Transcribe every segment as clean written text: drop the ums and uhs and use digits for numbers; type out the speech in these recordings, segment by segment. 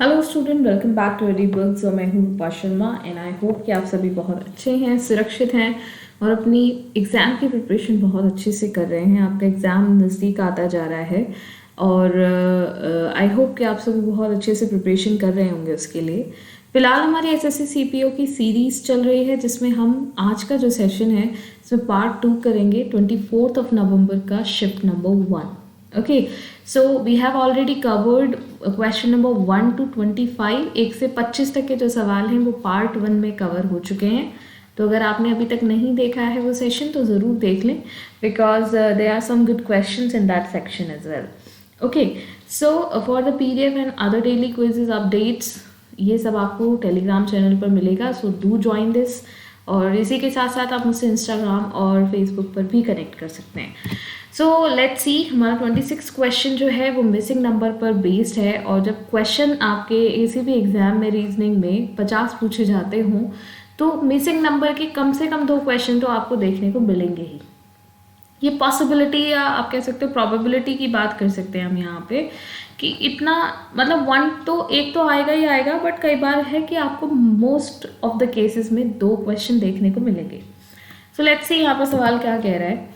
Hello student, welcome back to AD books. और मैं हूँ Rupa Sharma and I hope कि आप सभी बहुत अच्छे हैं, सुरक्षित हैं और अपनी एग्ज़ाम की प्रिपरेशन बहुत अच्छे से कर रहे हैं। आपका एग्ज़ाम नज़दीक आता जा रहा है और आई होप कि आप सभी बहुत अच्छे से प्रिपरेशन कर रहे होंगे उसके लिए। फिलहाल हमारी एसएससी सीपीओ की सीरीज़ चल रही है जिसमें हम आज का जो सेशन है इसमें पार्ट 2 करेंगे 24 नवंबर का shift number 1। Okay, so we have already covered question number 1 to 25। 1 से 25 तक के जो सवाल हैं वो पार्ट 1 में कवर हो चुके हैं। तो अगर आपने अभी तक नहीं देखा है वो सेशन तो ज़रूर देख लें, because there are some good questions in that section as well. Okay, so for the PDF and other daily quizzes updates ये सब आपको टेलीग्राम चैनल पर मिलेगा, सो डू ज्वाइन दिस। और इसी के साथ साथ आप मुझसे इंस्टाग्राम और फेसबुक पर भी कनेक्ट कर सकते हैं। सो लेट्स सी, हमारा 26 क्वेश्चन जो है वो मिसिंग नंबर पर बेस्ड है। और जब क्वेश्चन आपके किसी भी एग्जाम में रीजनिंग में 50 पूछे जाते हों तो मिसिंग नंबर के कम से कम 2 क्वेश्चन तो आपको देखने को मिलेंगे ही। ये पॉसिबिलिटी या आप कह सकते हो प्रोबेबिलिटी की बात कर सकते हैं हम यहाँ पे कि इतना मतलब 1 तो एक तो आएगा ही आएगा, बट कई बार है कि आपको मोस्ट ऑफ द केसेस में 2 क्वेश्चन देखने को मिलेंगे। सो लेट्स सी यहाँ पर सवाल क्या कह रहा है।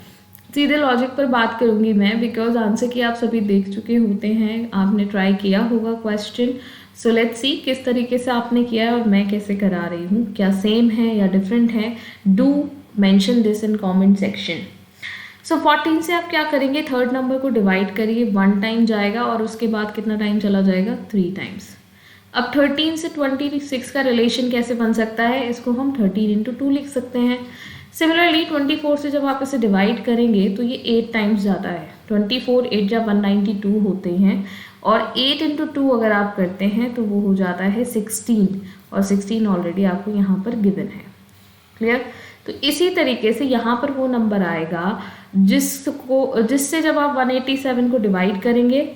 सीधे लॉजिक पर बात करूंगी मैं, बिकॉज आंसर की आप सभी देख चुके होते हैं, आपने ट्राई किया होगा क्वेश्चन। सो लेट्स सी किस तरीके से आपने किया है और मैं कैसे करा रही हूँ, क्या सेम है या डिफरेंट है। Do mention this in comment section. So 14 से आप क्या करेंगे, थर्ड नंबर को डिवाइड करिए, 1 टाइम जाएगा और उसके बाद कितना टाइम चला जाएगा, 3 टाइम्स। अब 13 से 26 का रिलेशन कैसे बन सकता है, इसको हम 13 इंटू 2 लिख सकते हैं। सिमिलरली 24 से जब आप इसे डिवाइड करेंगे तो ये 8 टाइम्स जाता है। 24 8 जब 192 होते हैं और 8 इंटू 2 अगर आप करते हैं तो वो हो जाता है 16, और 16 ऑलरेडी आपको यहाँ पर गिवन है। क्लियर। तो इसी तरीके से यहाँ पर वो नंबर आएगा जिससे जब आप 187 को डिवाइड करेंगे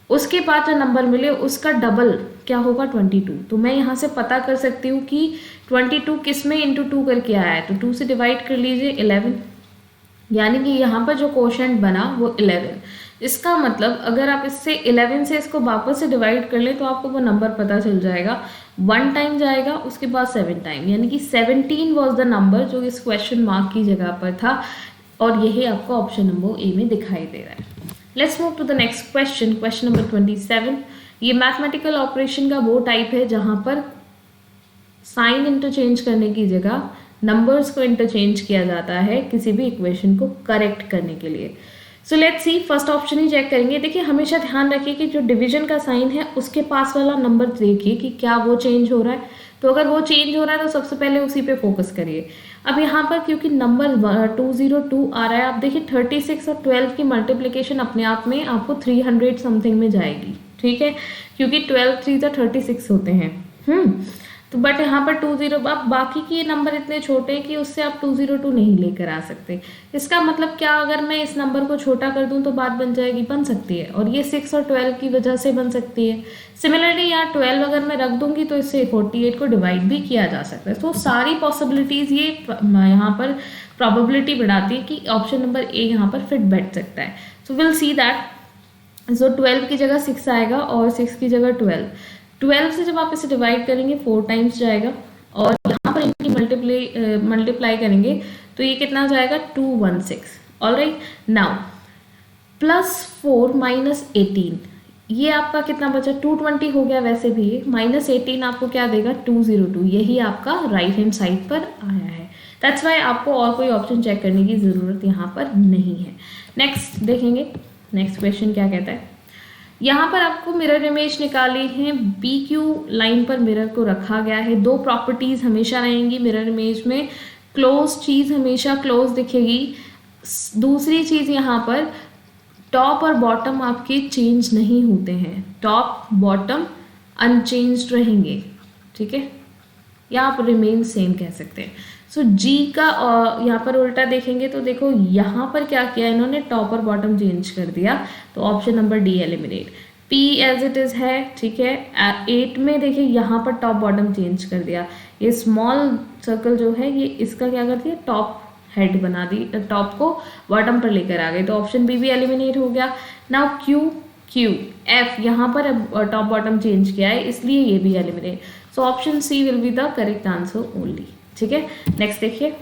उसके बाद जो नंबर मिले उसका डबल क्या होगा, 22। तो मैं यहाँ से पता कर सकती हूँ कि 22 किस में इंटू 2 करके आया है, तो 2 से डिवाइड कर लीजिए 11, यानी कि यहाँ पर जो क्वोशंट बना वो 11। इसका मतलब अगर आप इससे 11 से इसको वापस से डिवाइड कर लें तो आपको वो नंबर पता चल जाएगा। 1 टाइम जाएगा उसके बाद 7 टाइम, यानी कि 17 वॉज द नंबर जो इस क्वेश्चन मार्क की जगह पर था, और यही आपको ऑप्शन नंबर ए में दिखाई दे रहा है। Let's move to the next question, question number 27। ये मैथमेटिकल ऑपरेशन का वो टाइप है जहां पर साइन इंटरचेंज करने की जगह नंबर्स को इंटरचेंज किया जाता है किसी भी इक्वेशन को करेक्ट करने के लिए। So let's see, first option ही चेक करेंगे। देखिए हमेशा ध्यान रखिए कि जो डिवीजन का साइन है उसके पास वाला नंबर देखिए कि क्या वो चेंज हो रहा है। तो अगर वो चेंज हो रहा है तो सबसे पहले उसी पे फोकस करिए। अब यहाँ पर क्योंकि नंबर 202 आ रहा है, आप देखिए 36 और 12 की मल्टीप्लिकेशन अपने आप में आपको 300 समथिंग में जाएगी, ठीक है, क्योंकि 12 3 36 होते हैं। तो बट यहाँ पर 20, अब बाकी के नंबर इतने छोटे हैं कि उससे आप 202 नहीं लेकर आ सकते। इसका मतलब क्या, अगर मैं इस नंबर को छोटा कर दूं तो बात बन जाएगी, बन सकती है, और ये 6 और 12 की वजह से बन सकती है। सिमिलरली यहाँ 12 अगर मैं रख दूंगी तो इससे 48 को डिवाइड भी किया जा सकता है। तो सारी पॉसिबिलिटीज़ ये यहाँ पर प्रोबेबिलिटी बढ़ाती है कि ऑप्शन नंबर ए यहाँ पर फिट बैठ सकता है। So will see that. सो 12 की जगह 6 आएगा और 6 की जगह 12 से जब आप इसे डिवाइड करेंगे 4 टाइम्स जाएगा, और यहाँ पर इनकी मल्टीप्लाई करेंगे तो ये कितना जाएगा, 216। ऑलराइट, नाउ +4 - 18, ये आपका कितना बचा, 220 हो गया वैसे भी ये, -18 आपको क्या देगा, 202। यही आपका राइट हैंड साइड पर आया है। दैट्स वाई आपको और कोई ऑप्शन चेक करने की ज़रूरत यहाँ पर नहीं है। नेक्स्ट देखेंगे, नेक्स्ट क्वेश्चन क्या कहता है। यहाँ पर आपको मिरर इमेज निकाली है, PQ लाइन पर मिरर को रखा गया है। 2 प्रॉपर्टीज हमेशा रहेंगी मिरर इमेज में, क्लोज चीज हमेशा क्लोज दिखेगी। दूसरी चीज यहाँ पर टॉप और बॉटम आपके चेंज नहीं होते हैं, टॉप बॉटम अनचेंज्ड रहेंगे, ठीक है, या आप रिमेन सेम कह सकते हैं। सो जी का यहाँ पर उल्टा देखेंगे तो देखो यहाँ पर क्या किया इन्होंने, टॉप और बॉटम चेंज कर दिया, तो option number D eliminate. P as it is है, ठीक है। 8 में देखिए यहाँ पर टॉप बॉटम चेंज कर दिया, ये स्मॉल सर्कल जो है ये इसका क्या कर दिया, टॉप हेड बना दी, टॉप को बॉटम पर लेकर आ गए, तो ऑप्शन बी भी एलिमिनेट हो गया। नाउ Q, F, यहाँ पर टॉप बॉटम चेंज किया है इसलिए ये भी eliminate. So option C will be the correct answer only. ठीक है, नेक्स्ट देखिए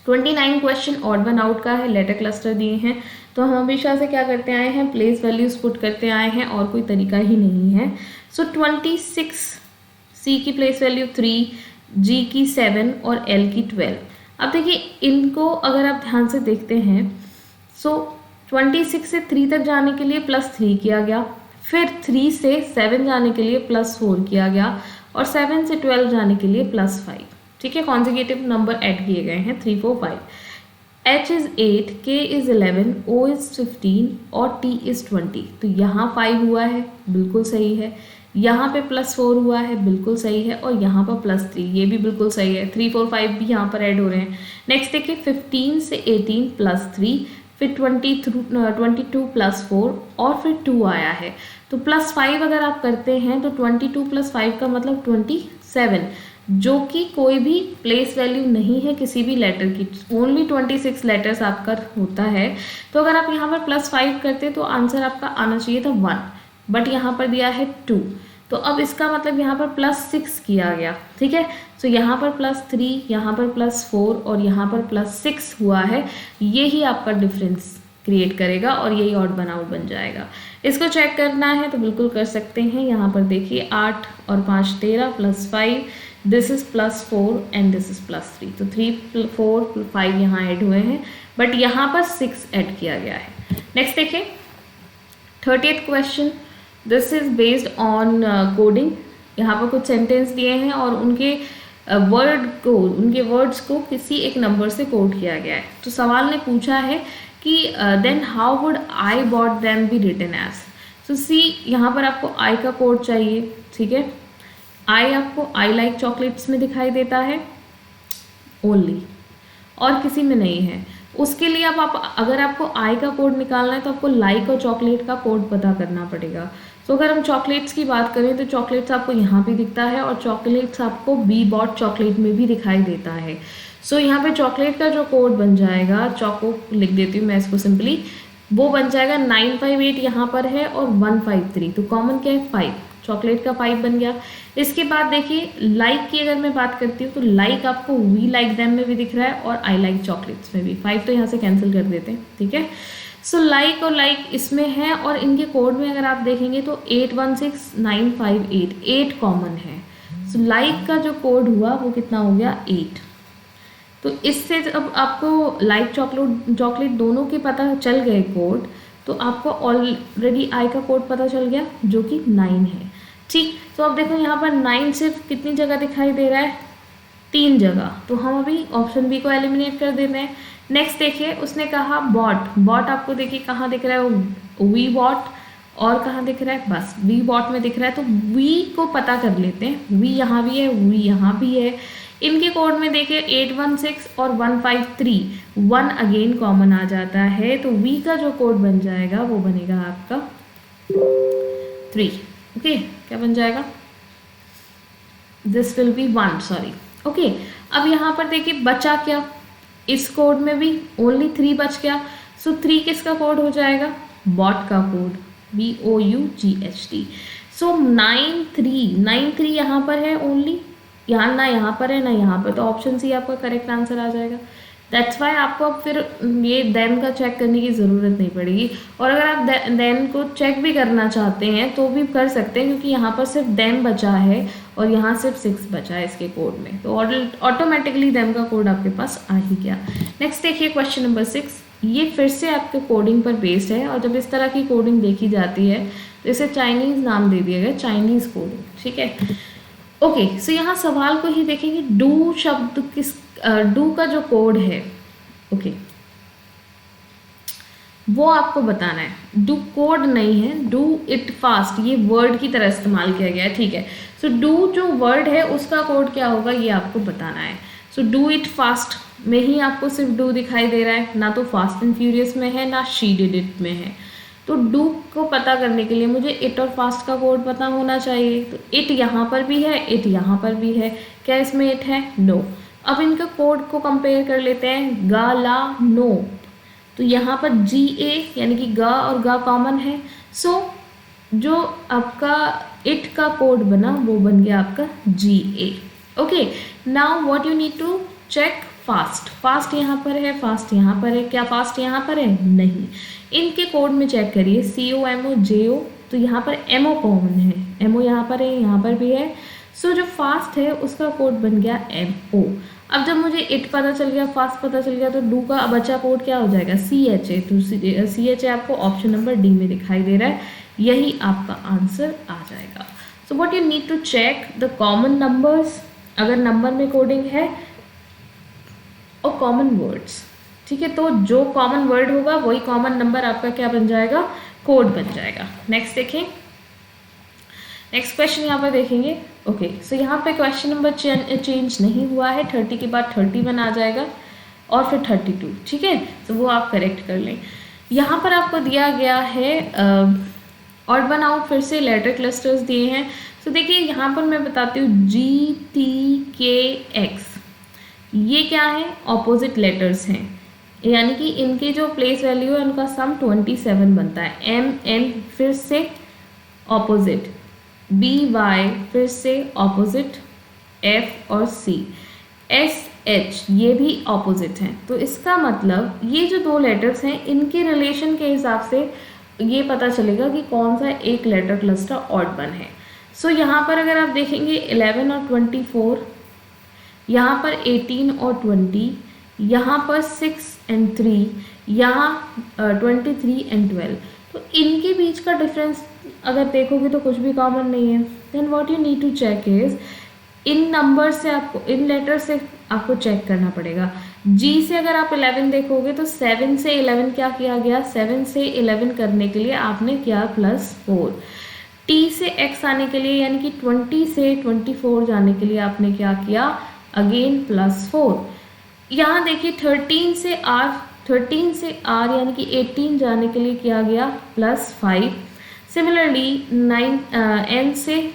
29 क्वेश्चन ऑड वन आउट का है, लेटर क्लस्टर दिए हैं। तो हम हमेशा से क्या करते आए हैं, प्लेस वैल्यूज पुट करते आए हैं और कोई तरीका ही नहीं है। सो 26, सी की प्लेस वैल्यू 3, जी की 7 और एल की 12। अब देखिए इनको अगर आप ध्यान से देखते हैं, सो 26 से 3 तक जाने के लिए +3 किया गया, फिर 3 से 7 जाने के लिए +4 किया गया और 7 से 12 जाने के लिए +5। ठीक है, कॉन्जिक्यूटिव नंबर ऐड किए गए हैं 3, 4, 5। H is 8, K is 11, O is 15 और T इज़ 20। तो यहाँ 5 हुआ है, बिल्कुल सही है। यहाँ पे +4 हुआ है, बिल्कुल सही है। और यहाँ पर +3, ये भी बिल्कुल सही है। 3, 4, 5 भी यहाँ पर ऐड हो रहे हैं। नेक्स्ट देखिए 15 से 18 +3, फिर 22 +4 और फिर 2 आया है। तो +5 अगर आप करते हैं तो 22 + 5 का मतलब 27, जो कि कोई भी प्लेस वैल्यू नहीं है किसी भी लेटर की, ओनली 26 लेटर्स आपका होता है। तो अगर आप यहाँ पर +5 करते तो आंसर आपका आना चाहिए था 1, बट यहाँ पर दिया है 2। तो अब इसका मतलब यहाँ पर +6 किया गया। ठीक है, सो यहाँ पर +3, यहाँ पर +4 और यहाँ पर +6 हुआ है। ये ही आपका डिफरेंस क्रिएट करेगा और यही ऑड वन आउट बन जाएगा। इसको चेक करना है तो बिल्कुल कर सकते हैं। यहाँ पर देखिए 8 और 5 13 +5, this is +4 and this is +3। तो 3, 4, 5 यहाँ ऐड हुए हैं, बट यहाँ पर 6 ऐड किया गया है। नेक्स्ट देखिए 30th question, this is based on coding. यहाँ पर कुछ सेंटेंस दिए हैं और उनके उनके वर्ड्स को किसी एक नंबर से कोड किया गया है। तो सवाल ने पूछा है कि then how would I both them be written as. So see, यहाँ पर आपको आई का कोड चाहिए। ठीक है, आई आपको आई लाइक चॉकलेट्स में दिखाई देता है ओनली, और किसी में नहीं है। उसके लिए आप अगर आपको आई का कोड निकालना है तो आपको लाइक और चॉकलेट का कोड पता करना पड़ेगा। तो अगर हम चॉकलेट्स की बात करें तो चॉकलेट्स आपको यहाँ भी दिखता है और चॉकलेट्स आपको बी बॉट चॉकलेट में भी दिखाई देता है। सो यहाँ पे चॉकलेट का जो कोड बन जाएगा, चॉको लिख देती हूँ मैं इसको सिंपली, वो बन जाएगा 958 यहाँ पर है और 153। तो कॉमन क्या है 5, चॉकलेट का 5 बन गया। इसके बाद देखिए लाइक की अगर मैं बात करती हूँ तो लाइक आपको वी लाइक देम में भी दिख रहा है और आई लाइक चॉकलेट्स में भी। 5 तो यहाँ से कैंसिल कर देते हैं। ठीक है, सो लाइक और लाइक इसमें है और इनके कोड में अगर आप देखेंगे तो 816958, 8 कॉमन है। सो लाइक का जो कोड हुआ वो कितना हो गया 8। तो इससे अब आपको लाइक चॉकलेट दोनों के पता चल गए कोड, तो आपको ऑलरेडी आई का कोड पता चल गया जो कि 9 है। ठीक, तो अब देखो यहाँ पर 9 सिर्फ कितनी जगह दिखाई दे रहा है, 3 जगह। तो हम अभी ऑप्शन बी को एलिमिनेट कर देते हैं। नेक्स्ट देखिए उसने कहा बॉट आपको देखिए कहाँ दिख रहा है, वो वी बॉट, और कहाँ दिख रहा है, बस वी बॉट में दिख रहा है। तो वी को पता कर लेते हैं, वी यहाँ भी है, वी यहाँ भी है। इनके कोड में देखिए 816 और 153, 1 अगेन कॉमन आ जाता है। तो वी का जो कोड बन जाएगा वो बनेगा आपका 3। ओके, क्या बन जाएगा, this will be 1, sorry. Okay, अब यहाँ पर देखिए बचा क्या, इस कोड में भी ओनली 3 बच गया। सो 3 किसका कोड हो जाएगा, बॉट का कोड, BOUGHT। सो 93 यहाँ पर है ओनली, यहाँ ना यहाँ पर है ना यहाँ पर, तो ऑप्शन सी आपका करेक्ट आंसर आ जाएगा। दैट्स वाई आपको अब फिर ये देन का चेक करने की ज़रूरत नहीं पड़ेगी। और अगर आप देन को चेक भी करना चाहते हैं तो भी कर सकते हैं, क्योंकि यहाँ पर सिर्फ देम बचा है और यहाँ सिर्फ 6 बचा है इसके कोड में। तो ऑटोमेटिकली देम का कोड आपके पास आ ही गया। नेक्स्ट देखिए क्वेश्चन नंबर 6, ये फिर से आपके कोडिंग पर बेस्ड है, और जब इस तरह की कोडिंग देखी जाती है तो इसे चाइनीज़ नाम दे दिया गया, चाइनीज़ कोडिंग। ठीक है, ओके, सो यहाँ सवाल को ही देखेंगे, डू शब्द डू का जो कोड है, ओके, वो आपको बताना है। डू कोड नहीं है, डू इट फास्ट, ये वर्ड की तरह इस्तेमाल किया गया है। ठीक है, सो डू जो वर्ड है उसका कोड क्या होगा ये आपको बताना है। सो डू इट फास्ट में ही आपको सिर्फ डू दिखाई दे रहा है, ना तो फास्ट एंड फ्यूरियस में है ना शी डिड इट में है। तो डू को पता करने के लिए मुझे इट और फास्ट का कोड पता होना चाहिए। तो इट यहाँ पर भी है, इट यहाँ पर भी है, क्या इसमें इट है, नो। अब इनका कोड को कंपेयर कर लेते हैं, गा ला नो। तो यहाँ पर GA यानी कि गा और गा कॉमन है, सो जो आपका इट का कोड बना वो बन गया आपका GA। Okay, now what you need to check, fast यहाँ पर है, फास्ट यहाँ पर है, क्या फास्ट यहाँ पर है? नहीं। इनके कोड में चेक करिए, COMO JO, तो यहाँ पर MO कॉमन है, MO यहाँ पर है, यहाँ पर भी है। सो जो फास्ट है उसका कोड बन गया MO। अब जब मुझे इट पता चल गया, फास्ट पता चल गया, तो डू का बचा कोड क्या हो जाएगा? CHA। तो CHA आपको ऑप्शन नंबर डी में दिखाई दे रहा है, यही आपका आंसर आ जाएगा। So what you need to check the common numbers, अगर नंबर में कोडिंग है, और कॉमन वर्ड्स। ठीक है, तो जो कॉमन वर्ड होगा वही कॉमन नंबर आपका क्या बन जाएगा? कोड बन जाएगा। नेक्स्ट देखें, नेक्स्ट क्वेश्चन यहाँ पर देखेंगे। ओके, सो यहाँ पे क्वेश्चन नंबर चेंज नहीं हुआ है, 30 के बाद 31 आ जाएगा और फिर 32। ठीक है, तो वो आप करेक्ट कर लें। यहाँ पर आपको दिया गया है ऑड वन आउट, फिर से लेटर क्लस्टर्स दिए हैं। तो देखिए यहाँ पर मैं बताती हूँ GTKX, ये क्या है? ऑपोजिट लेटर्स हैं, यानी कि इनकी जो प्लेस वैल्यू है उनका सम 27 बनता है। MN फिर से ऑपोजिट, BY फिर से ऑपोजिट, F और C, SH ये भी ऑपोजिट हैं। तो इसका मतलब ये जो दो लेटर्स हैं इनके रिलेशन के हिसाब से ये पता चलेगा कि कौन सा एक लेटर क्लस्टर ऑड वन है। सो यहाँ पर अगर आप देखेंगे 11 और 24, यहाँ पर 18 और 20, यहाँ पर 6 and 3, यहाँ 23 and 12। तो इनके बीच का डिफरेंस अगर देखोगे तो कुछ भी कॉमन नहीं है। Then what you need to check is, इन नंबर से आपको, इन लेटर से आपको चेक करना पड़ेगा। G से अगर आप 11 देखोगे तो 7 से 11 क्या किया गया? 7 से 11 करने के लिए आपने किया +4। T से X आने के लिए यानी कि 20 से 24 जाने के लिए आपने क्या किया? अगेन +4। यहाँ देखिए 13 से R यानी कि 18 जाने के लिए किया गया +5। सिमिलरली N से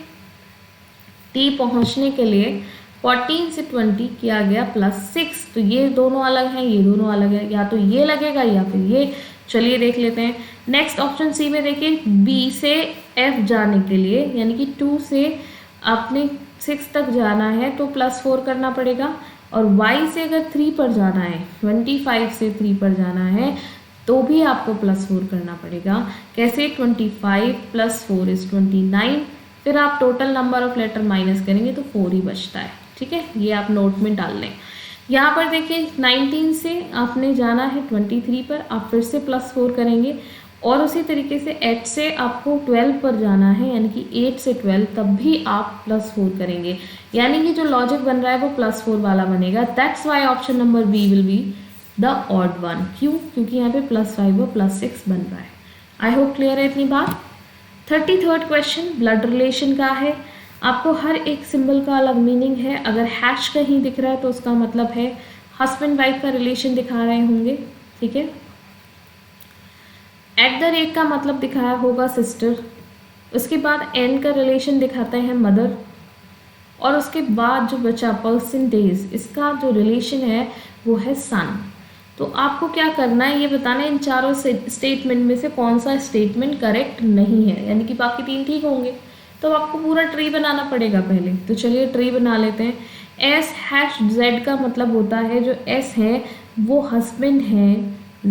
T पहुँचने के लिए 14 से 20 किया गया +6। तो ये दोनों अलग हैं, ये दोनों अलग है, या तो ये लगेगा या फिर ये। चलिए देख लेते हैं। नेक्स्ट ऑप्शन C में देखिए, B से F जाने के लिए यानी कि 2 से आपने 6 तक जाना है तो +4 करना पड़ेगा, और Y से अगर 3 पर जाना है, 25 से 3 पर जाना है तो भी आपको +4 करना पड़ेगा। कैसे? 25 + 4 = 29। फिर आप total number of letter minus करेंगे तो 4 ही बचता है। ठीक है, ये आप नोट में डाल लें। यहाँ पर देखिए 19 से आपने जाना है 23 पर, आप फिर से +4 करेंगे, और उसी तरीके से 8 से आपको 12 पर जाना है यानी कि 8 से 12, तब भी आप +4 करेंगे। यानी कि जो लॉजिक बन रहा है वो +4 वाला बनेगा। That's why option number B will be the odd one. क्यों? क्योंकि यहाँ पे +5 और +6 बन रहा है। आई होप क्लियर है इतनी बात। 33rd क्वेश्चन ब्लड रिलेशन का है। आपको हर एक सिंबल का अलग मीनिंग है। अगर हैश कहीं दिख रहा है तो उसका मतलब है हस्बैंड वाइफ का रिलेशन दिखा रहे होंगे। ठीक है, @ का मतलब दिखाया होगा सिस्टर, उसके बाद n का रिलेशन दिखाता है मदर, और उसके बाद जो बचा परसेंटेज, इसका जो रिलेशन है वो है सन। तो आपको क्या करना है ये बताना है इन चारों स्टेटमेंट में से कौन सा स्टेटमेंट करेक्ट नहीं है, यानी कि बाकी 3 ठीक होंगे। तो आपको पूरा ट्री बनाना पड़ेगा पहले। तो चलिए ट्री बना लेते हैं। S#Z का मतलब होता है जो S है वो हस्बैंड है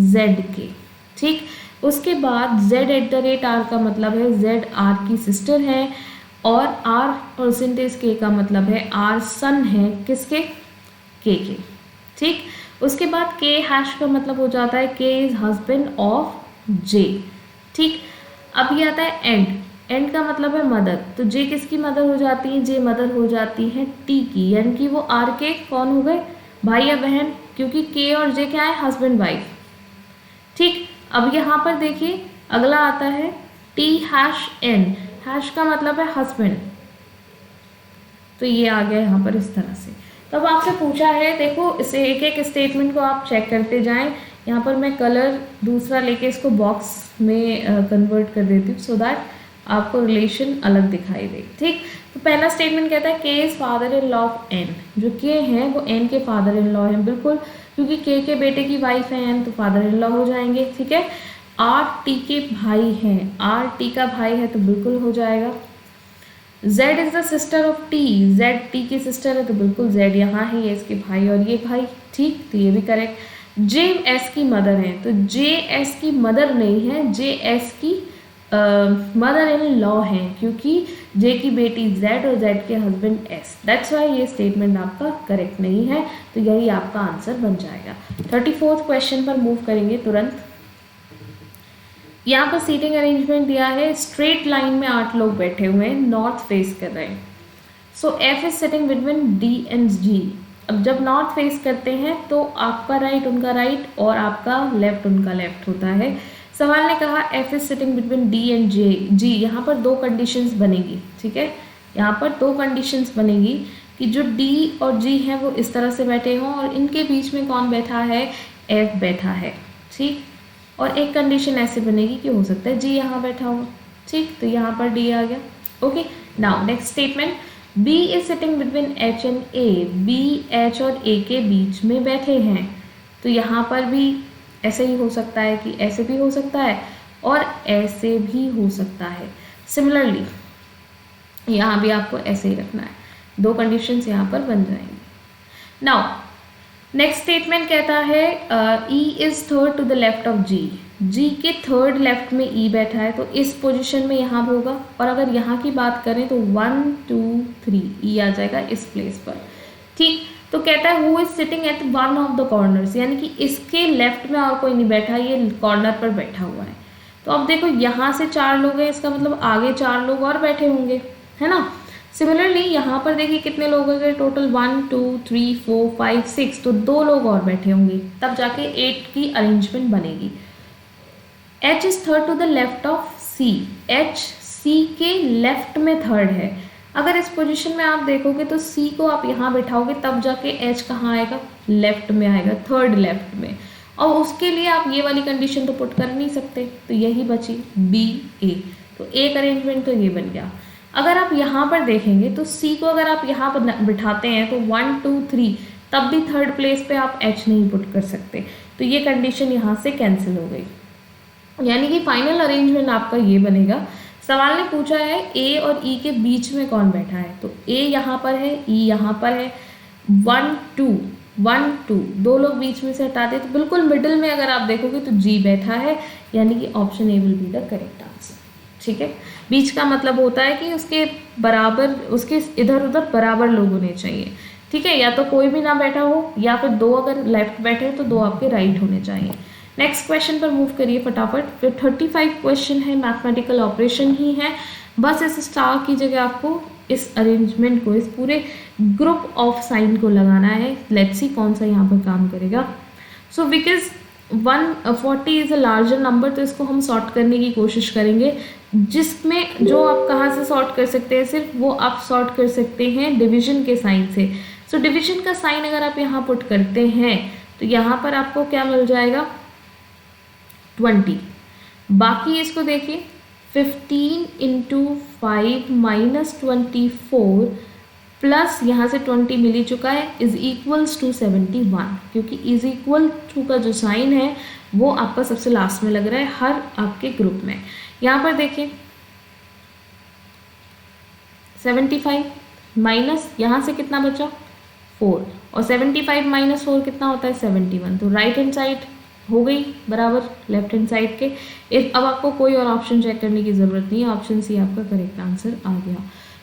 Z के। ठीक, उसके बाद Z@R का मतलब है Z R की सिस्टर है, और R% K का मतलब है R सन है किसके? K के। ठीक, उसके बाद K# का मतलब हो जाता है K is husband of J। ठीक, अब ये आता है एंड का मतलब है मदर, तो J किसकी मदर हो जाती है? J मदर हो जाती है T की, यानी कि वो R के कौन हो गए? भाई या बहन, क्योंकि K और J क्या है? Husband wife. ठीक, अब यहाँ पर देखिए अगला आता है T#N, हैश का मतलब है हस्बैंड, तो ये आ गया यहाँ पर इस तरह से। तो अब आपसे पूछा है, देखो इसे एक एक स्टेटमेंट को आप चेक करते जाएं। यहाँ पर मैं कलर दूसरा लेके इसको बॉक्स में कन्वर्ट कर देती हूँ सो दैट आपको रिलेशन अलग दिखाई दे। ठीक, तो पहला स्टेटमेंट कहता है K is father in law of N। जो K है वो N के फादर इन लॉ है, बिल्कुल, क्योंकि K के बेटे की वाइफ है N, तो फादर इन लॉ हो जाएंगे। ठीक है, आर टी के भाई हैं, आर टी का भाई है तो बिल्कुल हो जाएगा। Z is the sister of T, Z T की सिस्टर है तो बिल्कुल Z यहाँ है, ये इसके भाई और ये भाई, ठीक, तो ये भी करेक्ट। J S की मदर है तो J S की मदर नहीं है, J S की मदर इन लॉ है, क्योंकि J की बेटी Z और Z के हस्बैंड S, दैट्स वाई ये स्टेटमेंट आपका करेक्ट नहीं है, तो यही आपका आंसर बन जाएगा। 34th क्वेश्चन पर मूव करेंगे तुरंत। यहाँ पर सीटिंग अरेंजमेंट दिया है, स्ट्रेट लाइन में 8 लोग बैठे हुए हैं, नॉर्थ फेस कर रहे हैं। सो F is sitting between D and G। अब जब नॉर्थ फेस करते हैं तो आपका राइट उनका राइट और आपका लेफ्ट उनका लेफ्ट होता है। सवाल ने कहा F is sitting between D and G। यहाँ पर 2 कंडीशंस बनेगी, ठीक है, यहाँ पर 2 कंडीशंस बनेगी कि जो D और G हैं वो इस तरह से बैठे हों और इनके बीच में कौन बैठा है, F बैठा है, ठीक। और एक कंडीशन ऐसे बनेगी कि हो सकता है G यहाँ बैठा हो, ठीक, तो यहाँ पर D आ गया। Okay, now next statement, B is sitting between H and A। B H और A के बीच में बैठे हैं, तो यहाँ पर भी ऐसे ही हो सकता है कि ऐसे भी हो सकता है और ऐसे भी हो सकता है। सिमिलरली यहाँ भी आपको ऐसे ही रखना है, 2 कंडीशंस यहाँ पर बन जाएंगी। नाउ नेक्स्ट स्टेटमेंट कहता है E is third to the left of G। G के थर्ड लेफ्ट में E बैठा है तो इस पोजीशन में यहाँ होगा, और अगर यहाँ की बात करें तो 1 2 3 E आ जाएगा इस प्लेस पर, ठीक। तो कहता है who is sitting at one of the corners, यानी कि इसके लेफ्ट में और कोई नहीं बैठा, ये कॉर्नर पर बैठा हुआ है। तो अब देखो यहाँ से 4 लोग हैं, इसका मतलब आगे 4 लोग और बैठे होंगे, है ना। सिमिलरली यहाँ पर देखिए कितने लोग हो गए टोटल, 1 2 3 4 5 6, तो 2 लोग और बैठे होंगे, तब जाके 8 की अरेंजमेंट बनेगी। H is third to the left of C। H C के लेफ्ट में थर्ड है। अगर इस पोजीशन में आप देखोगे तो C को आप यहाँ बैठाओगे तब जाके H कहाँ आएगा, लेफ्ट में आएगा, थर्ड लेफ्ट में, और उसके लिए आप ये वाली कंडीशन तो पुट कर नहीं सकते, तो यही बची B A। तो एक अरेंजमेंट तो ये बन गया। अगर आप यहाँ पर देखेंगे तो C को अगर आप यहाँ पर बिठाते हैं तो 1 2 3, तब भी थर्ड प्लेस पे आप H नहीं पुट कर सकते, तो ये कंडीशन यहाँ से कैंसिल हो गई, यानी कि फाइनल अरेंजमेंट आपका ये बनेगा। सवाल ने पूछा है A और E के बीच में कौन बैठा है, तो A यहाँ पर है, E यहाँ पर है, 1 2 1 2, 2 लोग बीच में से हटाते तो बिल्कुल मिडिल में अगर आप देखोगे तो G बैठा है, यानी कि option A will be the correct answer, ठीक है। बीच का मतलब होता है कि उसके बराबर, उसके इधर उधर बराबर लोग होने चाहिए, ठीक है, या तो कोई भी ना बैठा हो या फिर 2 अगर लेफ्ट बैठे तो 2 आपके राइट होने चाहिए। नेक्स्ट क्वेश्चन पर मूव करिए फटाफट। फिर 35 क्वेश्चन है, मैथमेटिकल ऑपरेशन ही है, बस इस स्टार की जगह आपको इस अरेंजमेंट को, इस पूरे ग्रुप ऑफ साइन को लगाना है। लेट्स सी कौन सा यहाँ पर काम करेगा। So because 140 is a larger number, तो इसको हम सॉर्ट करने की कोशिश करेंगे, जिसमें जो आप कहाँ से सॉर्ट कर सकते हैं, सिर्फ वो आप सॉर्ट कर सकते हैं डिवीजन के साइन से। सो डिवीजन का साइन अगर आप यहाँ पुट करते हैं तो यहाँ पर आपको क्या मिल जाएगा, 20। बाकी इसको देखिए, 15 इंटू 5 माइनस 24 प्लस यहाँ से 20 मिल ही चुका है, इज इक्वल्स टू 71, क्योंकि इज इक्वल टू का जो साइन है वो आपका सबसे लास्ट में लग रहा है हर आपके ग्रुप में। यहाँ पर देखिए 75 माइनस यहाँ से कितना बचा 4, और 75 माइनस 4 कितना होता है 71, तो राइट हैंड साइड हो गई बराबर लेफ्ट हैंड साइड के। अब आपको कोई और ऑप्शन चेक करने की ज़रूरत नहीं है, ऑप्शन सी आपका करेक्ट आंसर आ गया।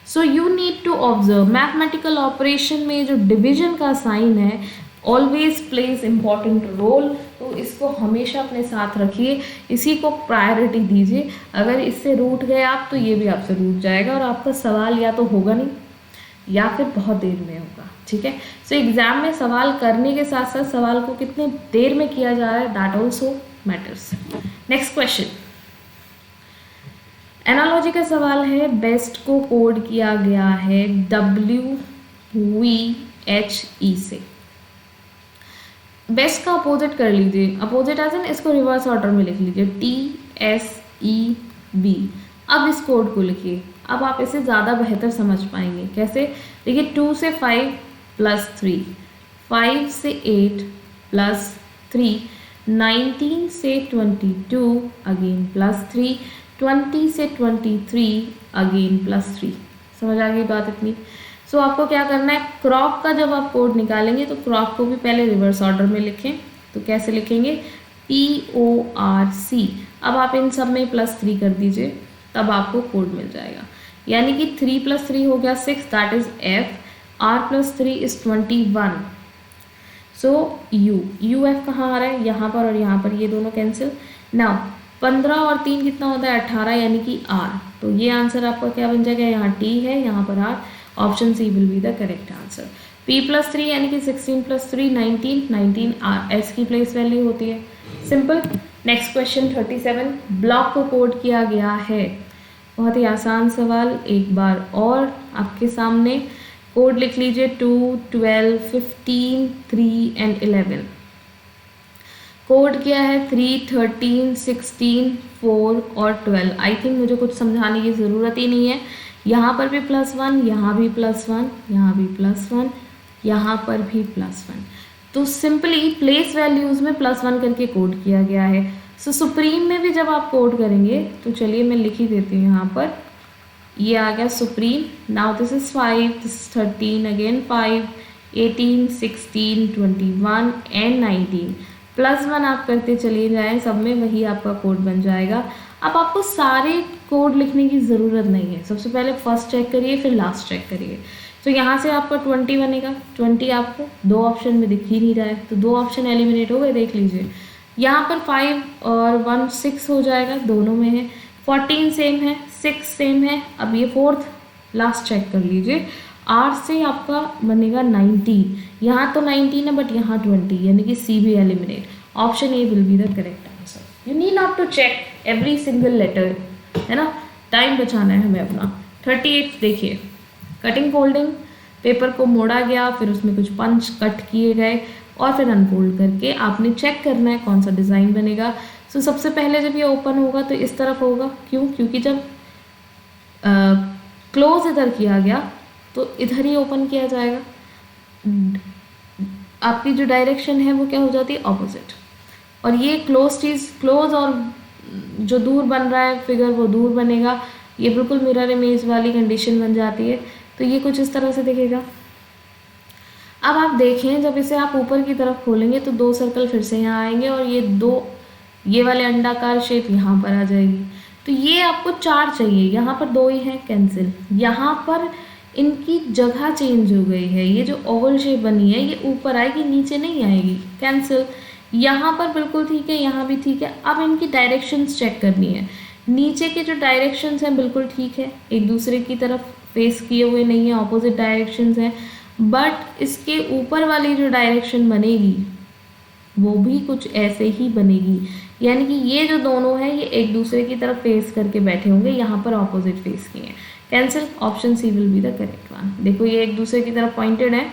So you need to observe, mathematical operation में जो डिवीजन का साइन है ऑलवेज प्लेज इम्पॉर्टेंट रोल, तो इसको हमेशा अपने साथ रखिए, इसी को प्रायोरिटी दीजिए। अगर इससे रूठ गए आप तो ये भी आपसे रूठ जाएगा और आपका सवाल या तो होगा नहीं या फिर बहुत देर में होगा, ठीक है। सो एग्जाम में सवाल करने के साथ साथ सवाल को कितने देर में किया जा रहा है that also matters. Next question, analogy का सवाल है। बेस्ट को कोड किया गया है WVHE से। बेस्ट का अपोजिट कर लीजिए, अपोजिट एज इन इसको रिवर्स ऑर्डर में लिख लीजिए, TSEB। अब इस कोड को लिखिए, अब आप इसे ज़्यादा बेहतर समझ पाएंगे। कैसे, देखिए 2 से 5 प्लस 3, 5 से 8 प्लस 3, 19 से 22 अगेन +3, 20 से 23 अगेन +3। समझ आ गई बात इतनी। सो आपको क्या करना है, क्रॉप का जब आप कोड निकालेंगे तो क्रॉप को भी पहले रिवर्स ऑर्डर में लिखें। तो कैसे लिखेंगे, PORC। अब आप इन सब में +3 कर दीजिए, तब आपको कोड मिल जाएगा। यानी कि 3 + 3 हो गया 6, that is F। R + 3 is 21। So UF कहाँ आ रहा है, यहाँ पर और यहाँ पर, ये दोनों कैंसिल। नाउ 15 और 3 कितना होता है, 18, यानी कि R। तो ये आंसर आपका क्या बन जाएगा, यहाँ T है, यहाँ पर R। Option C will be the correct answer. P + 3 यानी कि 16 + 3 19, 19 S की प्लेस वैल्यू होती है। सिंपल। नेक्स्ट क्वेश्चन 37, ब्लॉक को कोड किया गया है। बहुत ही आसान सवाल, एक बार और आपके सामने। कोड लिख लीजिए 2, 12, 15, 3 एंड 11। कोड क्या है 3, 13, 16, 4 और 12। आई थिंक मुझे कुछ समझाने की ज़रूरत ही नहीं है। यहाँ पर भी +1, यहाँ भी +1, यहाँ भी +1, यहाँ पर भी +1। तो सिंपली प्लेस वैल्यूज़ में +1 करके कोड किया गया है। सो सुप्रीम में भी जब आप कोड करेंगे तो चलिए मैं लिख ही देती हूँ यहाँ पर। ये आ गया supreme. Now this is 5, this is 13, again 5, 18, 16, 21 and 19। +1 आप करते चलिए जाएं, सब में वही आपका कोड बन जाएगा। अब आपको सारे कोड लिखने की ज़रूरत नहीं है। सबसे पहले फर्स्ट चेक करिए, फिर लास्ट चेक करिए। तो यहाँ से आपका 20 बनेगा। 20 आपको 2 ऑप्शन में दिख ही नहीं रहा है, तो 2 ऑप्शन एलिमिनेट हो गए, देख लीजिए। यहाँ पर 5 और 1 6 हो जाएगा, दोनों में है। 14 सेम है, 6 सेम है। अब ये 4th लास्ट चेक कर लीजिए। R से आपका बनेगा 19। यहाँ तो 19 है बट यहाँ 20, यानी कि C भी eliminate. Option A will be the correct answer. You need not to check every single letter, है ना, टाइम बचाना है हमें अपना। 38 देखिए, कटिंग फोल्डिंग, पेपर को मोड़ा गया, फिर उसमें कुछ पंच कट किए गए और फिर अनफोल्ड करके आपने चेक करना है कौन सा डिज़ाइन बनेगा। सो सबसे पहले जब ये ओपन होगा तो इस तरफ होगा। क्यों, क्योंकि जब क्लोज इधर किया गया तो इधर ही ओपन किया जाएगा। आपकी जो डायरेक्शन है वो क्या हो जाती है, ऑपोजिट। और ये क्लोज चीज़, क्लोज और जो दूर बन रहा है फिगर वो दूर बनेगा। ये बिल्कुल मिरर इमेज वाली कंडीशन बन जाती है। तो ये कुछ इस तरह से दिखेगा। अब आप देखें, जब इसे आप ऊपर की तरफ खोलेंगे तो 2 सर्कल फिर से यहाँ आएंगे और ये वाले अंडाकार शेप यहाँ पर आ जाएगी। तो ये आपको 4 चाहिए, यहाँ पर 2 ही हैं, कैंसिल। यहाँ पर इनकी जगह चेंज हो गई है, ये जो ओवल शेप बनी है ये ऊपर आएगी, नीचे नहीं आएगी, कैंसिल। यहाँ पर बिल्कुल ठीक है, यहाँ भी ठीक है। अब इनकी डायरेक्शंस चेक करनी है। नीचे के जो डायरेक्शंस हैं बिल्कुल ठीक है, एक दूसरे की तरफ फेस किए हुए नहीं है, ऑपोजिट डायरेक्शंस हैं। बट इसके ऊपर वाली जो डायरेक्शन बनेगी वो भी कुछ ऐसे ही बनेगी, यानी कि ये जो दोनों हैं ये एक दूसरे की तरफ फेस करके बैठे होंगे, यहाँ पर ऑपोजिट फेस किए हैं, cancel. Option C will be the correct one. देखो ये एक दूसरे की तरफ पॉइंटेड है,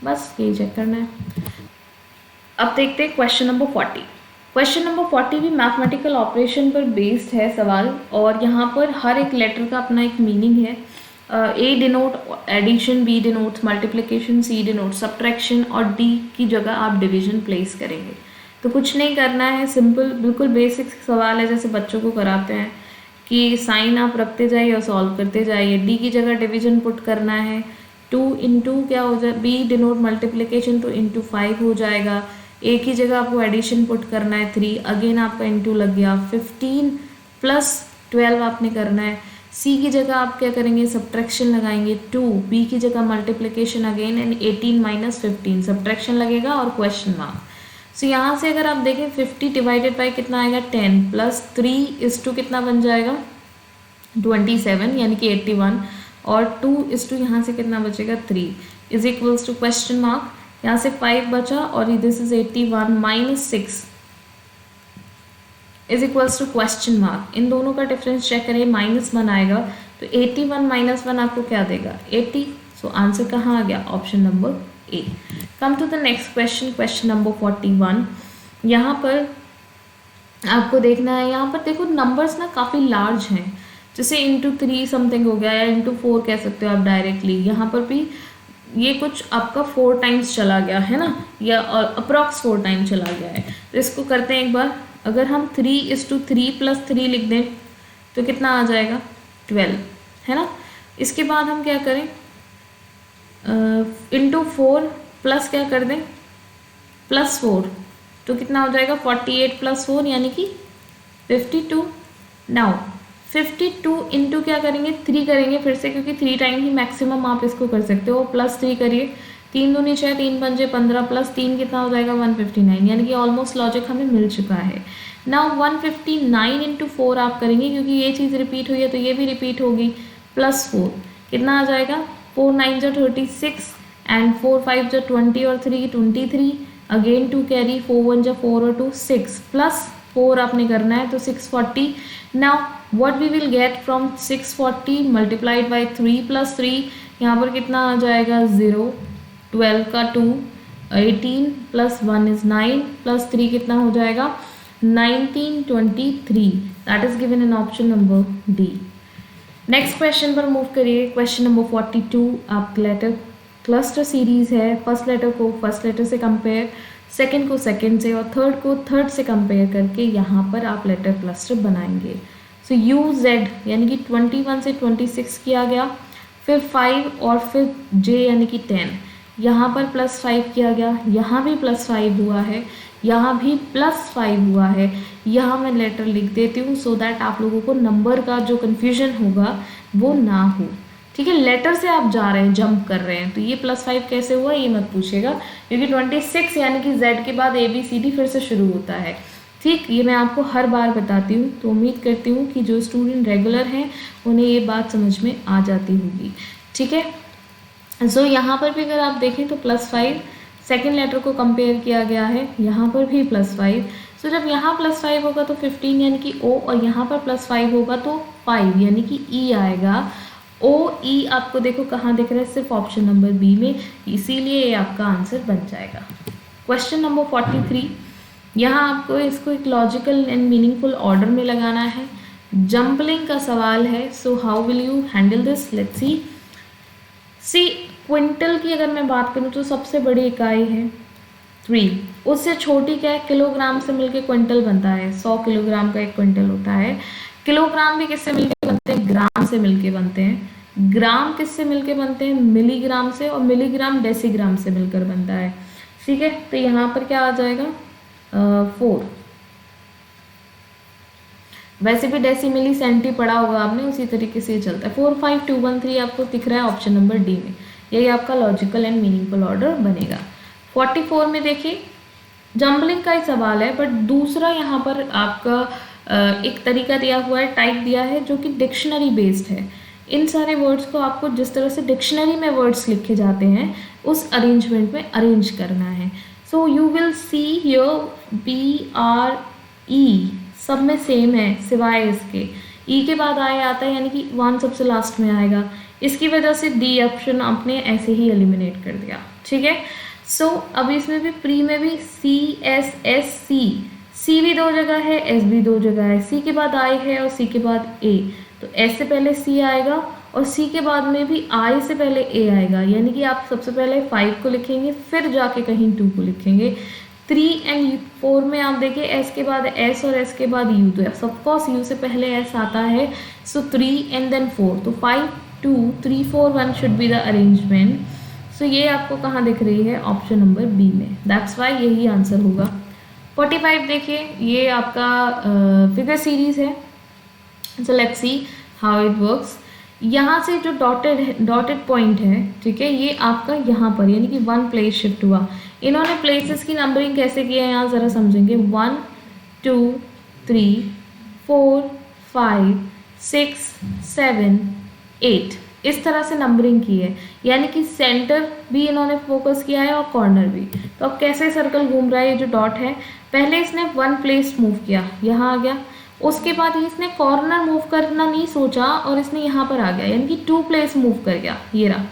बस यही चेक करना है। अब देखते हैं क्वेश्चन नंबर 40। क्वेश्चन नंबर 40 भी मैथमेटिकल ऑपरेशन पर बेस्ड है सवाल, और यहाँ पर हर एक लेटर का अपना एक मीनिंग है। A denote addition, B denote multiplication, C denote subtraction और डी की जगह आप डिवीजन प्लेस करेंगे। तो कुछ नहीं करना है, सिंपल बिल्कुल बेसिक सवाल है, जैसे बच्चों को कराते हैं कि साइन आप रखते जाइए और सॉल्व करते जाइए। डी की जगह डिवीजन पुट करना है, 2 इंटू क्या हो जाए, बी डिनोट मल्टीप्लिकेशन तो इंटू 5 हो जाएगा। ए की जगह आपको एडिशन पुट करना है 3, अगेन आपका इंटू लग गया 15 प्लस 12 आपने करना है। सी की जगह आप क्या करेंगे, सब्ट्रैक्शन लगाएंगे 2, बी की जगह multiplication again and 18 minus 15 subtraction लगेगा और क्वेश्चन मार्क। सो यहाँ से अगर आप देखें 50 डिवाइडेड बाई कितना आएगा 10 प्लस 3 कितना बन जाएगा 27, यानी कि 81, और 2 यहाँ से कितना बचेगा 3 is equals to question mark. यहाँ से 5 बचा और this is 81 minus 6 is equals to question mark. इन दोनों का डिफरेंस चेक करें, -1 आएगा, तो 81 माइनस 1 आपको क्या देगा 80। सो आंसर कहाँ आ गया, option number A. Come to the next question, question number 41। यहाँ पर आपको देखना है, यहाँ पर देखो नंबर्स ना काफ़ी लार्ज हैं, जैसे इंटू 3 समथिंग हो गया या इंटू 4 कह सकते हो आप डायरेक्टली। यहाँ पर भी ये कुछ आपका 4 टाइम्स चला गया है ना, या अप्रॉक्स 4 टाइम चला गया है। तो इसको करते हैं एक बार। अगर हम 3:3 + 3 लिख दें तो कितना आ जाएगा, 12, है ना। इसके बाद हम क्या करें, इंटू 4 प्लस क्या कर दें, +4, तो कितना हो जाएगा 48 + 4 यानी कि 52। नाउ 52 इंटू क्या करेंगे, 3 करेंगे फिर से, क्योंकि 3 टाइम ही मैक्सिमम आप इसको कर सकते हो। +3 करिए, 3 दूनी 6, 3 पंजे 15, +3 कितना हो जाएगा 159, यानी कि ऑलमोस्ट लॉजिक हमें मिल चुका है। नाउ 159 इंटू 4 आप करेंगे, क्योंकि ये चीज़ रिपीट हुई है तो ये भी रिपीट होगी, +4 कितना आ जाएगा, 4 9 जो 36 एंड 4 5 जो 20 और 3 23, अगेन 2 कैरी, 4 1 जो 4 और 2 6, +4 आपने करना है तो 640। Now what we will get from 640 multiplied by 3 + 3, यहाँ पर कितना आ जाएगा 0, 12 का 2, 18 + 1 इज 9, +3 कितना हो जाएगा 1923, that is given in option number D. Next question पर मूव करिए। क्वेश्चन नंबर 42, आप लेटर क्लस्टर सीरीज है, फर्स्ट लेटर को फर्स्ट लेटर से कंपेयर, सेकंड को सेकंड से और थर्ड को थर्ड से कंपेयर करके यहाँ पर आप लेटर क्लस्टर बनाएंगे। सो यू जेड यानी कि 21 से 26 किया गया, फिर 5 और फिर जे यानी कि 10, यहाँ पर +5 किया गया, यहाँ भी +5 हुआ है, यहाँ भी +5 हुआ है। यहाँ मैं लेटर लिख देती हूँ सो दैट आप लोगों को नंबर का जो कन्फ्यूजन होगा वो ना हो, ठीक है। लेटर से आप जा रहे हैं, जंप कर रहे हैं, तो ये +5 कैसे हुआ ये मत पूछेगा, क्योंकि 26 यानी कि Z के बाद ABCD फिर से शुरू होता है, ठीक। ये मैं आपको हर बार बताती हूँ, तो उम्मीद करती हूँ कि जो स्टूडेंट रेगुलर हैं उन्हें ये बात समझ में आ जाती होगी, ठीक है। सो यहाँ पर भी अगर आप देखें तो +5, सेकेंड लेटर को कंपेयर किया गया है, यहाँ पर भी +5। सो जब यहाँ +5 होगा तो 15 यानी कि O, और यहाँ पर +5 होगा तो 5 यानी कि E आएगा। OE आपको देखो कहाँ दिख रहा है, सिर्फ ऑप्शन नंबर बी में, इसीलिए ये आपका आंसर बन जाएगा। क्वेश्चन नंबर 43, यहाँ आपको इसको एक लॉजिकल एंड मीनिंगफुल ऑर्डर में लगाना है। जंबलिंग का सवाल है, so how will you handle this, let's see. Quintal की अगर मैं बात करूँ तो सबसे बड़ी इकाई है 3, उससे छोटी क्या है, किलोग्राम से मिलके क्विंटल बनता है, 100 किलोग्राम का एक क्विंटल होता है। किलोग्राम भी किससे मिलके बनते हैं, ग्राम से मिलके बनते हैं। ग्राम किससे मिलके बनते हैं, मिलीग्राम से, और मिलीग्राम डेसीग्राम से मिलकर बनता है, ठीक है। तो यहाँ पर क्या आ जाएगा 4, वैसे भी डेसी मिली सेंटी पढ़ा होगा आपने, उसी तरीके से ये चलता है। 4 5 2 1 3 आपको दिख रहा है ऑप्शन नंबर डी में, यही आपका लॉजिकल एंड मीनिंगफुल ऑर्डर बनेगा। 44 में देखिए जंबलिंग का ही सवाल है, बट दूसरा यहाँ पर आपका एक तरीका दिया हुआ है, टाइप दिया है जो कि डिक्शनरी बेस्ड है। इन सारे वर्ड्स को आपको जिस तरह से डिक्शनरी में वर्ड्स लिखे जाते हैं उस अरेंजमेंट में अरेंज करना है। So you will see here BRE सब में सेम है सिवाय इसके, E के बाद आए आता है यानी कि 1 सबसे लास्ट में आएगा, इसकी वजह से D ऑप्शन आपने ऐसे ही एलिमिनेट कर दिया, ठीक है। सो अब इसमें भी प्री में भी CSSC, C भी 2 जगह है, S भी 2 जगह है, C के बाद I है और C के बाद A, तो S से पहले C आएगा और C के बाद में भी I से पहले A आएगा, यानी कि आप सबसे पहले 5 को लिखेंगे फिर जाके कहीं 2 को लिखेंगे। 3 एंड 4 में आप देखिए S के बाद S और S के बाद U, तो ऑफकोर्स U से पहले S आता है, सो 3 एंड देन 4, तो 5 2 3 4 1 शुड बी द अरेंजमेंट। सो ये आपको कहाँ दिख रही है, ऑप्शन नंबर बी में, दैट्स वाई यही आंसर होगा। 45 देखिए, ये आपका फिगर सीरीज है, सो let's see how it works. यहाँ से जो डॉटेड पॉइंट है, ठीक है, ये आपका यहाँ पर यानी कि 1 प्लेस शिफ्ट हुआ। इन्होंने प्लेसेस की नंबरिंग कैसे की है यहाँ ज़रा समझेंगे। 1 2 3 4 5 6 7 8 इस तरह से नंबरिंग की है, यानी कि सेंटर भी इन्होंने फोकस किया है और कॉर्नर भी। तो अब कैसे सर्कल घूम रहा है, ये जो डॉट है, पहले इसने 1 प्लेस मूव किया, यहाँ आ गया, उसके बाद इसने कॉर्नर मूव करना नहीं सोचा और इसने यहाँ पर आ गया, यानी कि 2 प्लेस मूव कर गया, ये रहा।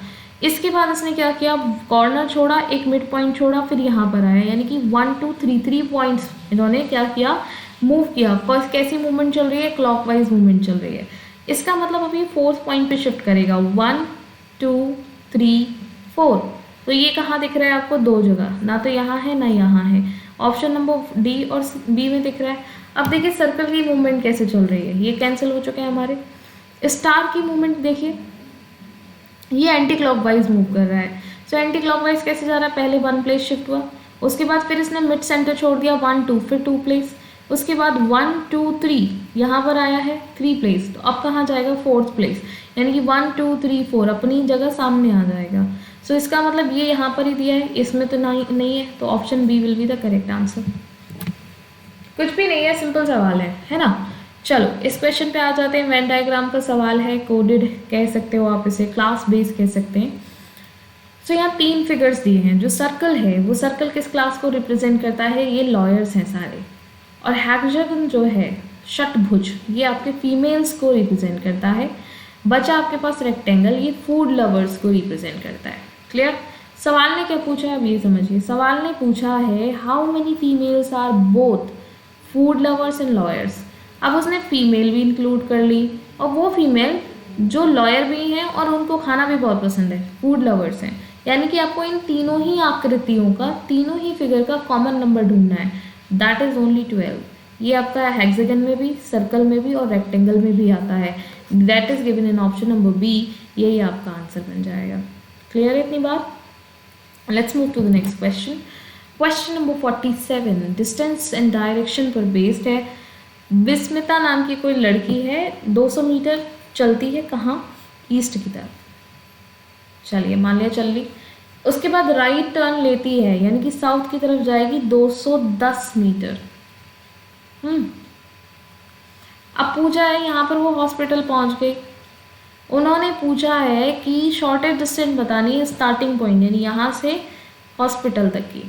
इसके बाद इसने क्या किया, कॉर्नर छोड़ा, एक मिड पॉइंट छोड़ा, फिर यहाँ पर आया, यानी कि 1 2 3 पॉइंट्स इन्होंने क्या किया, मूव किया। फर्स्ट कैसी मूवमेंट चल रही है, क्लॉकवाइज मूवमेंट चल रही है। इसका मतलब अभी 4th पॉइंट पे शिफ्ट करेगा, 1 2 3 4। तो ये कहाँ दिख रहा है आपको? 2 जगह, ना तो यहाँ है ना यहाँ है। ऑप्शन नंबर डी और बी में दिख रहा है। अब देखिए सर्कल की मूवमेंट कैसे चल रही है, ये कैंसिल हो चुके हैं हमारे। स्टार की मूवमेंट देखिए, ये एंटी क्लॉकवाइज मूव कर रहा है। सो एंटी क्लॉकवाइज कैसे जा रहा है? पहले 1 प्लेस शिफ्ट हुआ, उसके बाद फिर इसने मिड सेंटर छोड़ दिया 1 2, फिर 2 प्लेस, उसके बाद 1 2 3 यहाँ पर आया है 3 प्लेस। तो अब कहाँ जाएगा? 4th प्लेस, यानी कि 1 2 3 4 अपनी जगह सामने आ जाएगा। सो इसका मतलब ये यहाँ पर ही दिया है, इसमें तो नहीं है, तो option B will be the correct answer. कुछ भी नहीं है, सिंपल सवाल है ना। चलो इस क्वेश्चन पे आ जाते हैं। वेन डायग्राम का सवाल है, कोडेड कह सकते हो आप इसे, क्लास बेस कह सकते हैं। तो यहाँ 3 फिगर्स दिए हैं। जो सर्कल है वो सर्कल किस क्लास को रिप्रेजेंट करता है? ये लॉयर्स हैं सारे। और हेक्सागन जो है, षटभुज, ये आपके फीमेल्स को रिप्रेजेंट करता है। बचा आपके पास रेक्टेंगल, ये फूड लवर्स को रिप्रेजेंट करता है। क्लियर? सवाल ने क्या पूछा है अब ये समझिए। सवाल ने पूछा है how many females are both food lovers and lawyers. अब उसने फीमेल भी इंक्लूड कर ली, और वो फीमेल जो लॉयर भी हैं और उनको खाना भी बहुत पसंद है, फूड लवर्स हैं। यानी कि आपको इन तीनों ही आकृतियों का, तीनों ही फिगर का कॉमन नंबर ढूंढना है, दैट इज ओनली 12। ये आपका हेक्सागन में भी, सर्कल में भी और रेक्टेंगल में भी आता है। That is given in option number B, यही आपका आंसर बन जाएगा। क्लियर है इतनी बात? Let's move to the next question. Question number 47 distance and direction पर बेस्ड है। विस्मिता नाम की कोई लड़की है, 200 मीटर चलती है, कहाँ? ईस्ट की तरफ। चलिए मान लिया चल ली। उसके बाद राइट टर्न लेती है, यानी कि साउथ की तरफ जाएगी 210 मीटर। अब पूछा है, यहाँ पर वो हॉस्पिटल पहुंच गई। उन्होंने पूछा है कि शॉर्टेज डिस्टेंस बतानी है, स्टार्टिंग पॉइंट यानी यहाँ से हॉस्पिटल तक की।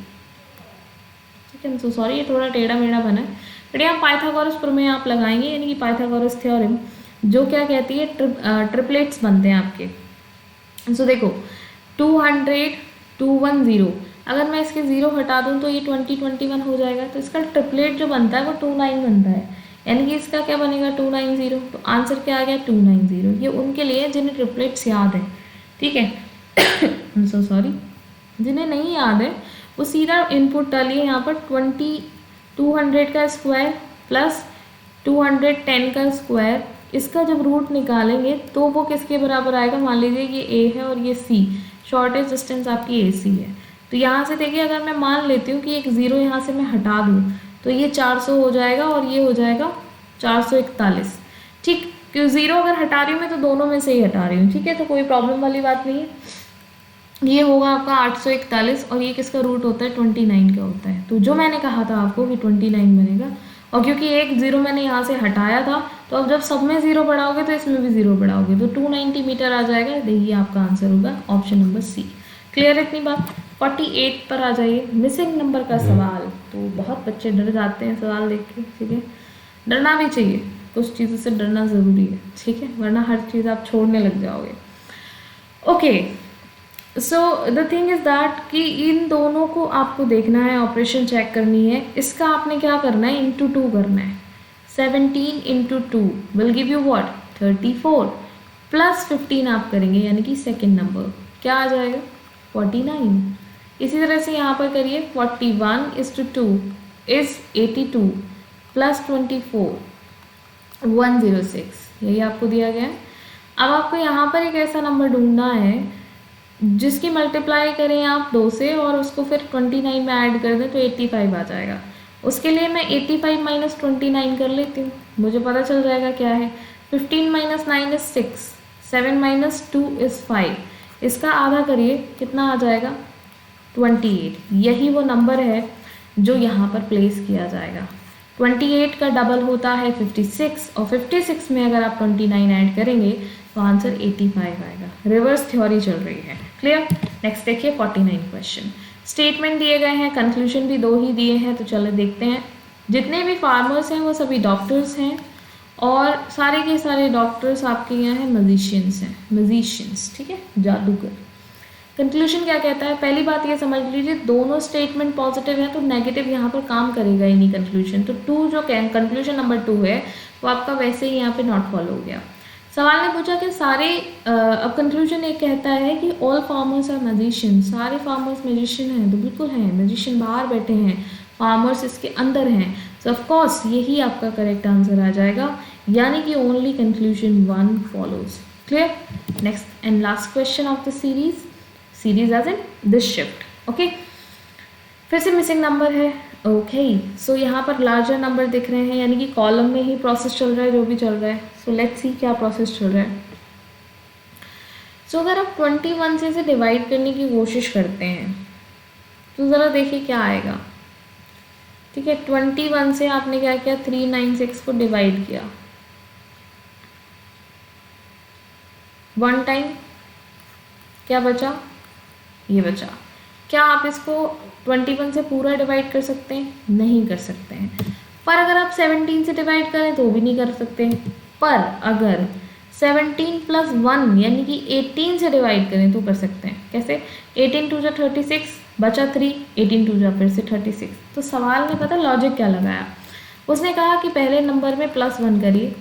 ठीक है, सो सॉरी ये थोड़ा टेढ़ा मेढ़ा बना है, बट यहाँ पाइथागोरस प्रमेय आप लगाएंगे, यानी कि पाइथागोरस थ्योरम, जो क्या कहती है, ट्रिपलेट्स बनते हैं आपके। सो देखो 200 210, अगर मैं इसके 0 हटा दूँ तो ये 20 21 हो जाएगा। तो इसका ट्रिपलेट जो बनता है वो 29 बनता है, यानी कि इसका क्या बनेगा 290। तो आंसर क्या आ गया 290। ये उनके लिए जिन्हें ट्रिपलेट्स याद है, ठीक है। सो सॉरी, जिन्हें नहीं याद है वो सीधा इनपुट डालिए यहाँ पर 200 का स्क्वायर प्लस 210 का स्क्वायर। इसका जब रूट निकालेंगे तो वो किसके बराबर आएगा? मान लीजिए ये ए है और ये सी, शॉर्टेज डिस्टेंस आपकी ए सी है। तो यहाँ से देखिए, अगर मैं मान लेती हूँ कि एक 0 यहाँ से मैं हटा दूँ तो ये 400 हो जाएगा और ये हो जाएगा 441। ठीक, क्यों 0 अगर हटा रही हूँ मैं तो दोनों में से ही हटा रही हूँ, ठीक है, तो कोई प्रॉब्लम वाली बात नहीं है। ये होगा आपका 841 और ये किसका रूट होता है 29 का होता है। तो जो मैंने कहा था आपको कि 29 बनेगा, और क्योंकि एक 0 मैंने यहाँ से हटाया था, तो अब जब सब में 0 बढ़ाओगे तो इसमें भी 0 बढ़ाओगे, तो 290 मीटर आ जाएगा। देखिए आपका आंसर होगा ऑप्शन नंबर सी। क्लियर है इतनी बात? 48 पर आ जाइए, मिसिंग नंबर का सवाल। तो बहुत बच्चे डर जाते हैं सवाल देख के, ठीक है, डरना भी चाहिए, कुछ चीज़ों से डरना ज़रूरी है, ठीक है, वरना हर चीज़ आप छोड़ने लग जाओगे। Okay, so the thing is that कि इन दोनों को आपको देखना है, ऑपरेशन चेक करनी है। इसका आपने क्या करना है, इंटू 2 करना है। 17 into 2 will give you what 34 plus 15 आप करेंगे, यानी कि सेकेंड नंबर क्या आ जाएगा 49। इसी तरह से यहाँ पर करिए 41:2 इज 82 प्लस 24 106, यही आपको दिया गया है। अब आपको यहाँ पर एक ऐसा नंबर ढूंढना है जिसकी मल्टीप्लाई करें आप 2 से और उसको फिर 29 में ऐड कर दें तो 85 आ जाएगा। उसके लिए मैं 85 माइनस 29 कर लेती हूँ, मुझे पता चल जाएगा क्या है। 15 माइनस 9 इज 6, 7 माइनस 2 इज 5, इसका आधा करिए कितना आ जाएगा 28। यही वो नंबर है जो यहाँ पर प्लेस किया जाएगा। 28 का डबल होता है 56 और 56 में अगर आप 29 ऐड करेंगे तो आंसर 85 आएगा। रिवर्स थ्योरी चल रही है। क्लियर? नेक्स्ट देखिए 49 क्वेश्चन। स्टेटमेंट दिए गए हैं, कंक्लूजन भी 2 ही दिए हैं, तो चलो देखते हैं। जितने भी फार्मर्स हैं वो सभी डॉक्टर्स हैं और सारे के सारे डॉक्टर्स आपके यहाँ हैं मजिशियंस हैं, मजिशियंस, ठीक है, जादूगर। कंक्लूजन क्या कहता है? पहली बात ये समझ लीजिए, दोनों स्टेटमेंट पॉजिटिव है तो नेगेटिव यहाँ पर काम करेगा ही नहीं कंक्लूजन। तो 2 जो कंक्लूजन नंबर 2 है वो आपका वैसे ही यहाँ पे नॉट फॉलो हो गया। सवाल ने पूछा कि सारे अब कंक्लूजन ये कहता है कि ऑल फार्मर्स आर मैजिशियन, सारे फार्मर्स मैजिशियन हैं, तो बिल्कुल हैं, मैजिशियन बाहर बैठे हैं, फार्मर्स इसके अंदर हैं, सो ऑफ कोर्स यही आपका करेक्ट आंसर आ जाएगा, यानी कि only conclusion 1 follows. Clear? Next and last question of the series as in this shift. Okay, फिर से मिसिंग नंबर है। ओके, सो यहाँ पर लार्जर नंबर दिख रहे हैं, यानी कि कॉलम में ही प्रोसेस चल रहा है, जो भी चल रहा है। सो लेट्स सी क्या प्रोसेस चल रहा है। सो अगर आप 21 से इसे डिवाइड करने की कोशिश करते हैं तो ज़रा देखिए क्या आएगा। ठीक है, 21 से आपने क्या किया, 396 को डिवाइड किया, 1 टाइम क्या बचा, ये बचा। क्या आप इसको 21 से पूरा डिवाइड कर सकते हैं? नहीं कर सकते हैं। पर अगर आप 17 से डिवाइड करें तो भी नहीं कर सकते। पर अगर 17 प्लस 1 यानी कि 18 से डिवाइड करें तो कर सकते हैं। कैसे? 18 टू जा 36, बचा 3, 18 टू जा फिर से 36। तो सवाल ने पता लॉजिक क्या लगाया, उसने कहा कि पहले नंबर में +1 करिए,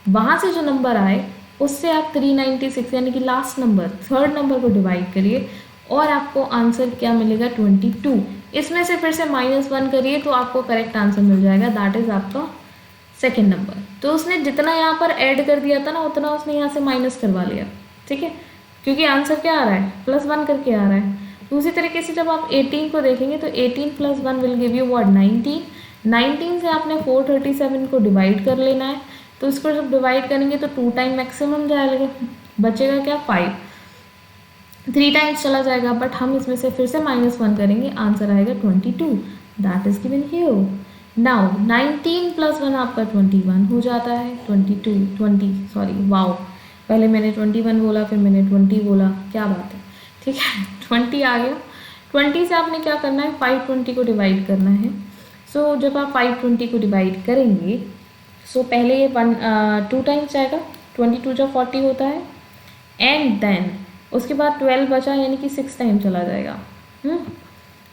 वहाँ से जो नंबर आए उससे आप 396 यानी कि लास्ट नंबर, थर्ड नंबर को डिवाइड करिए और आपको आंसर क्या मिलेगा, 22। इसमें से फिर से -1 करिए तो आपको करेक्ट आंसर मिल जाएगा, दैट इज आपका सेकेंड नंबर। तो उसने जितना यहाँ पर ऐड कर दिया था ना, उतना उसने यहाँ से माइनस करवा लिया। ठीक है, क्योंकि आंसर क्या आ रहा है, +1 करके आ रहा है। तो उसी तरीके से जब आप 18 को देखेंगे तो 18 + 1 विल गिव यू व्हाट, 19। 19 से आपने 437 को डिवाइड कर लेना है। तो इसको जब डिवाइड करेंगे तो 2 टाइम मैक्सिमम जाएगा, बचेगा क्या, 5। 3 टाइम्स चला जाएगा, बट हम इसमें से फिर से -1 करेंगे, आंसर आएगा 22, that is given here. Now 19 + 1 आपका 21 हो जाता है, 20 वाओ, पहले मैंने 21 बोला, फिर मैंने 20 बोला, क्या बात है। ठीक है, 20 आ गया। 20 से आपने क्या करना है, 520 को डिवाइड करना है। सो जब आप 520 को डिवाइड करेंगे, सो पहले ये 2 टाइम्स जाएगा, 22 जब 40 होता है, एंड देन उसके बाद 12 बचा, यानी कि 6 टाइम चला जाएगा।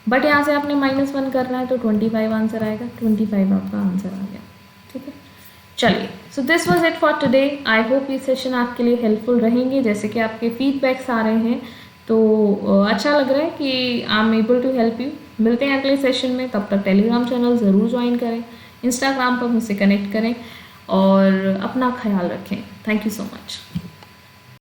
बट यहाँ से आपने -1 करना है तो 25 आंसर आएगा, 25 आपका आंसर आ गया। ठीक है, चलिए, so this was it for today. I hope ये सेशन आपके लिए हेल्पफुल रहेंगे। जैसे कि आपके फीडबैक्स आ रहे हैं तो अच्छा लग रहा है कि I am able to help you. मिलते हैं अगले सेशन में, तब तक टेलीग्राम चैनल ज़रूर ज्वाइन करें, इंस्टाग्राम पर मुझसे कनेक्ट करें और अपना ख्याल रखें। Thank you so much.